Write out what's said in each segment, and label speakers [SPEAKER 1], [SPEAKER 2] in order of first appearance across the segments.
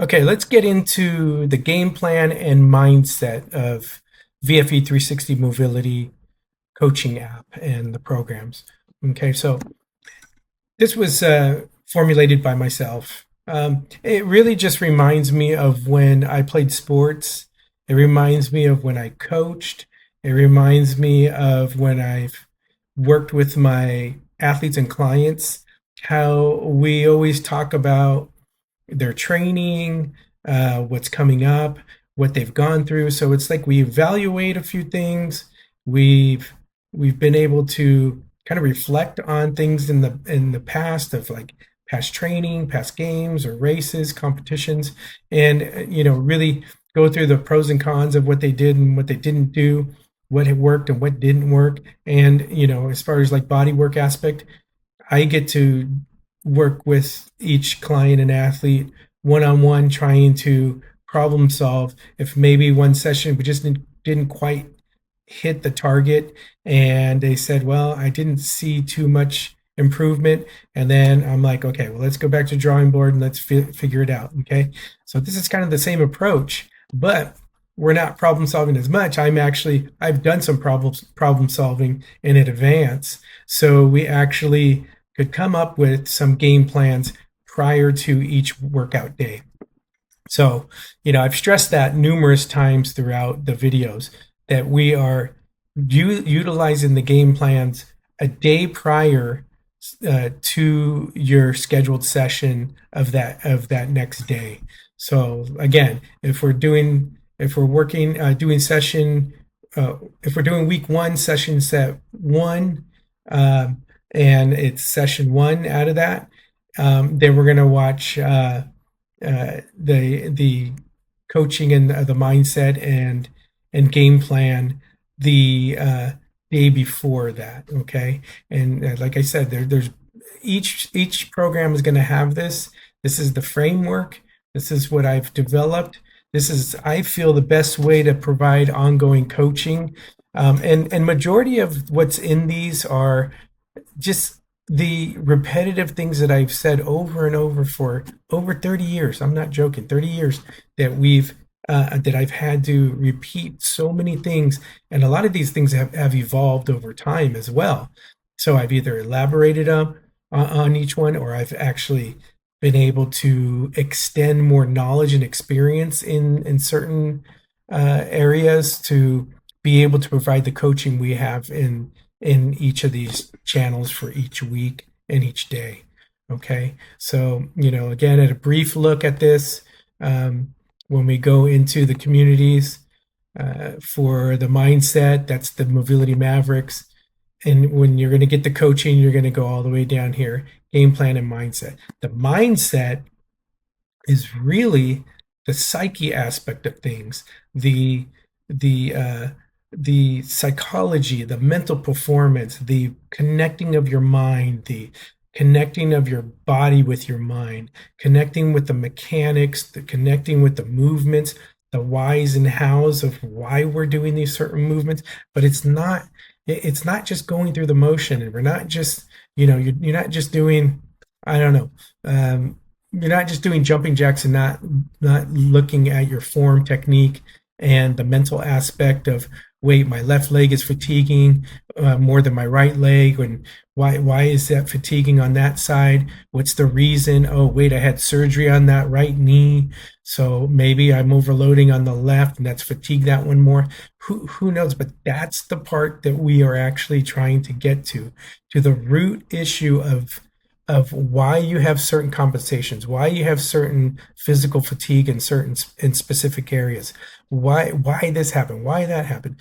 [SPEAKER 1] Okay, let's get into the game plan and mindset of VFE 360 Mobility coaching app and the programs. Okay, so this was formulated by myself. It really just reminds me of when I played sports. It reminds me of when I coached. It reminds me of when I've worked with my athletes and clients, how we always talk about their training, what's coming up, what they've gone through. So it's like we evaluate a few things. We've we've been able to kind of reflect on things in the past of like past training, past games or races, competitions, and really go through the pros and cons of what they did and what they didn't do, what had worked and what didn't work. And as far as like body work aspect, I get to work with each client and athlete one on one, trying to problem solve. If maybe one session we just didn't quite hit the target, and they said, "Well, I didn't see too much improvement," and then I'm like, "Okay, well, let's go back to drawing board and let's figure it out." Okay, so this is kind of the same approach, but we're not problem solving as much. I've done some problem solving in advance, so we actually could come up with some game plans prior to each workout day. So, I've stressed that numerous times throughout the videos that we are utilizing the game plans a day prior to your scheduled session of that next day. So again, if we're working doing session if we're doing week one, session set one, um, and it's session one out of that, then we're going to watch the coaching and the mindset and game plan the day before that. Okay, and like I said, there's each program is going to have this. This is the framework. This is what I've developed. This is, I feel, the best way to provide ongoing coaching. And majority of what's in these are just the repetitive things that I've said over and over for over 30 years. I'm not joking, 30 years that I've had to repeat so many things. And a lot of these things have evolved over time as well. So I've either elaborated on each one, or I've actually been able to extend more knowledge and experience in certain areas to be able to provide the coaching we have in each of these channels for each week and each day. Okay, so again, at a brief look at this, when we go into the communities for the mindset, that's the Mobility Mavericks. And when you're going to get the coaching, you're going to go all the way down here, game plan and mindset. The mindset is really the psyche aspect of things, the the psychology, the mental performance, the connecting of your mind, the connecting of your body with your mind, connecting with the mechanics, the connecting with the movements, the whys and hows of why we're doing these certain movements. But it's not just going through the motion, and we're not just, you're not just doing, I don't know, you're not just doing jumping jacks and not looking at your form technique and the mental aspect of, wait, my left leg is fatiguing more than my right leg, and why is that fatiguing on that side? What's the reason? Oh, wait, I had surgery on that right knee, so maybe I'm overloading on the left, and that's fatigued that one more. Who knows? But that's the part that we are actually trying to get to the root issue of why you have certain compensations, why you have certain physical fatigue in specific areas, why this happened, why that happened.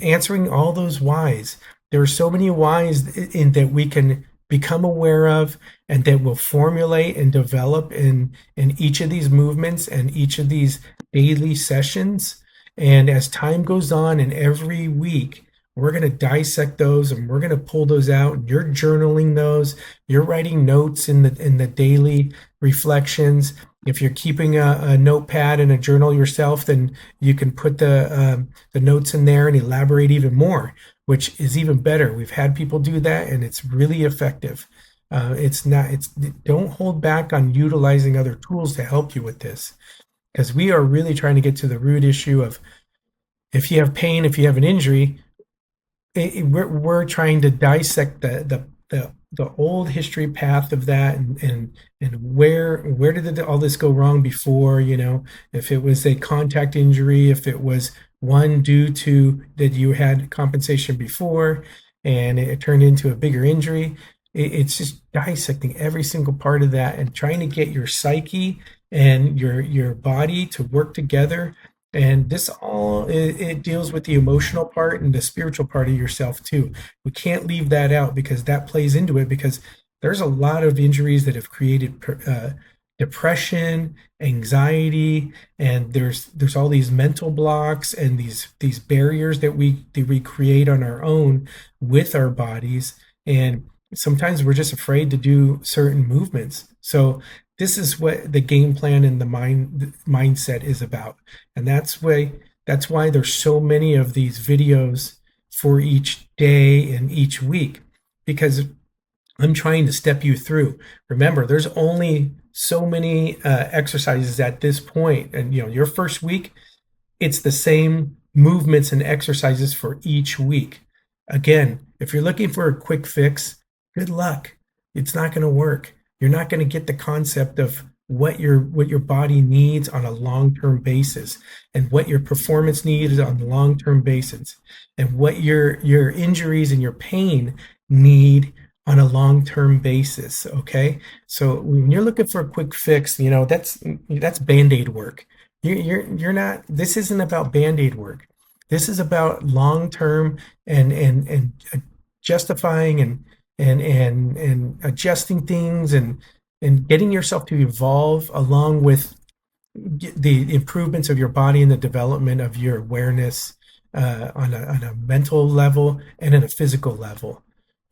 [SPEAKER 1] Answering all those whys. There are so many whys that we can become aware of, and that will formulate and develop in each of these movements and each of these daily sessions. And as time goes on, and every week, we're going to dissect those, and we're going to pull those out, and you're journaling those, you're writing notes in the daily reflections. If you're keeping a notepad and a journal yourself, then you can put the notes in there and elaborate even more, which is even better. We've had people do that, and it's really effective. It's not, it's, don't hold back on utilizing other tools to help you with this, because we are really trying to get to the root issue of if you have pain, if you have an injury, we're trying to dissect the old history path of that, and where did all this go wrong before, if it was a contact injury, if it was one due to that you had compensation before and it turned into a bigger injury. It's just dissecting every single part of that and trying to get your psyche and your body to work together. And this all it deals with the emotional part and the spiritual part of yourself too. We can't leave that out because that plays into it, because there's a lot of injuries that have created depression, anxiety, and there's all these mental blocks and these barriers that we create on our own with our bodies. And sometimes we're just afraid to do certain movements. So this is what the game plan and the mindset is about. And that's why there's so many of these videos for each day and each week, because I'm trying to step you through. Remember, there's only so many exercises at this point, and your first week, it's the same movements and exercises for each week. Again, if you're looking for a quick fix, good luck. It's not going to work. You're not going to get the concept of what your body needs on a long-term basis, and what your performance needs on a long-term basis, and what your injuries and your pain need on a long-term basis. Okay, so when you're looking for a quick fix, that's band-aid work. You're not. This isn't about band-aid work. This is about long-term and justifying and adjusting things, and getting yourself to evolve along with the improvements of your body and the development of your awareness, on a mental level and on a physical level.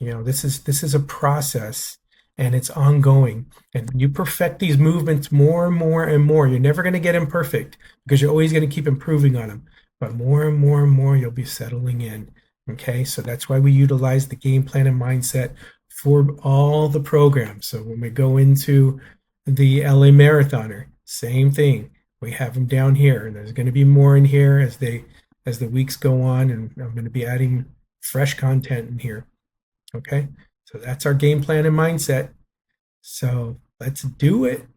[SPEAKER 1] This is a process, and it's ongoing. And you perfect these movements more and more and more. You're never going to get them perfect because you're always going to keep improving on them. But more and more and more, you'll be settling in. Okay, so that's why we utilize the game plan and mindset for all the programs. So when we go into the LA Marathoner, same thing. We have them down here, and there's going to be more in here as the weeks go on, and I'm going to be adding fresh content in here. Okay, so that's our game plan and mindset. So let's do it.